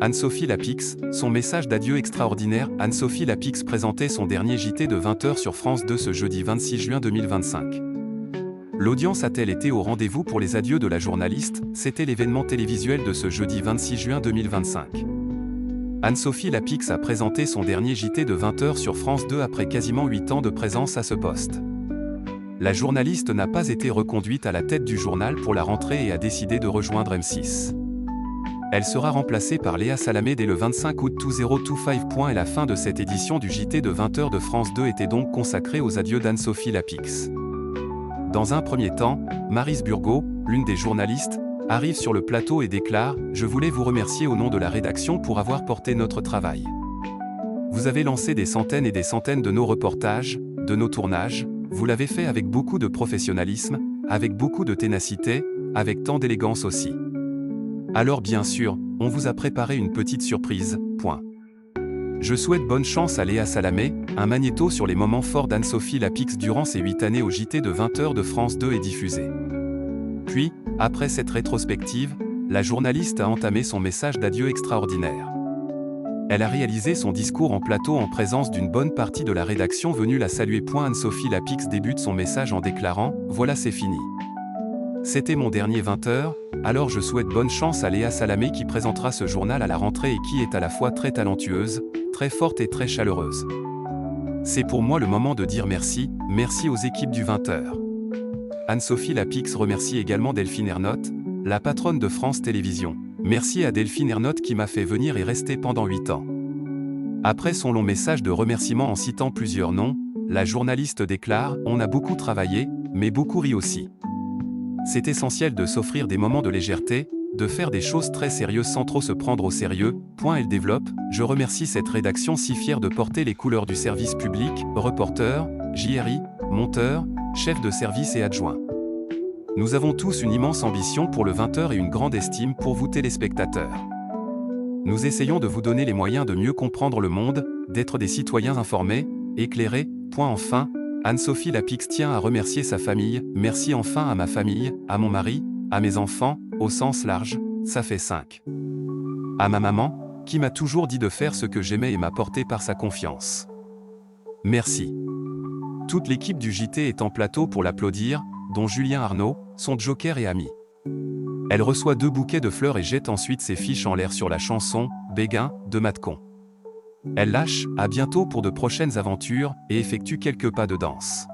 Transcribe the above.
Anne-Sophie Lapix, son message d'adieu extraordinaire. Anne-Sophie Lapix présentait son dernier JT de 20h sur France 2 ce jeudi 26 juin 2025. L'audience a-t-elle été au rendez-vous pour les adieux de la journaliste? C'était l'événement télévisuel de ce jeudi 26 juin 2025. Anne-Sophie Lapix a présenté son dernier JT de 20h sur France 2 après quasiment 8 ans de présence à ce poste. La journaliste n'a pas été reconduite à la tête du journal pour la rentrée et a décidé de rejoindre M6. Elle sera remplacée par Léa Salamé dès le 25 août 2025. Et la fin de cette édition du JT de 20h de France 2 était donc consacrée aux adieux d'Anne-Sophie Lapix. Dans un premier temps, Maryse Burgot, l'une des journalistes, arrive sur le plateau et déclare « Je voulais vous remercier au nom de la rédaction pour avoir porté notre travail. Vous avez lancé des centaines et des centaines de nos reportages, de nos tournages, vous l'avez fait avec beaucoup de professionnalisme, avec beaucoup de ténacité, avec tant d'élégance aussi. Alors bien sûr, on vous a préparé une petite surprise, point. Je souhaite bonne chance à Léa Salamé, un magnéto sur les moments forts d'Anne-Sophie Lapix durant ses 8 années au JT de 20h de France 2 est diffusé. » Puis, après cette rétrospective, la journaliste a entamé son message d'adieu extraordinaire. Elle a réalisé son discours en plateau en présence d'une bonne partie de la rédaction venue la saluer. Anne-Sophie Lapix débute son message en déclarant « Voilà, c'est fini. C'était mon dernier 20h, alors je souhaite bonne chance à Léa Salamé qui présentera ce journal à la rentrée et qui est à la fois très talentueuse, très forte et très chaleureuse. C'est pour moi le moment de dire merci, merci aux équipes du 20h. » Anne-Sophie Lapix remercie également Delphine Ernotte, la patronne de France Télévisions. Merci à Delphine Ernotte qui m'a fait venir et rester pendant 8 ans. Après son long message de remerciement en citant plusieurs noms, la journaliste déclare « On a beaucoup travaillé, mais beaucoup ri aussi. C'est essentiel de s'offrir des moments de légèreté, de faire des choses très sérieuses sans trop se prendre au sérieux. » Elle développe « Je remercie cette rédaction si fière de porter les couleurs du service public, reporter, JRI, monteur, chef de service et adjoint. Nous avons tous une immense ambition pour le 20h et une grande estime pour vous téléspectateurs. Nous essayons de vous donner les moyens de mieux comprendre le monde, d'être des citoyens informés, éclairés. Enfin, Anne-Sophie Lapix tient à remercier sa famille. Merci enfin à ma famille, à mon mari, à mes enfants, au sens large, ça fait 5. À ma maman, qui m'a toujours dit de faire ce que j'aimais et m'a porté par sa confiance. Merci. Toute l'équipe du JT est en plateau pour l'applaudir, dont Julien Arnaud, son joker et ami. Elle reçoit 2 bouquets de fleurs et jette ensuite ses fiches en l'air sur la chanson « Béguin » de Matcon. Elle lâche « À bientôt pour de prochaines aventures » et effectue quelques pas de danse.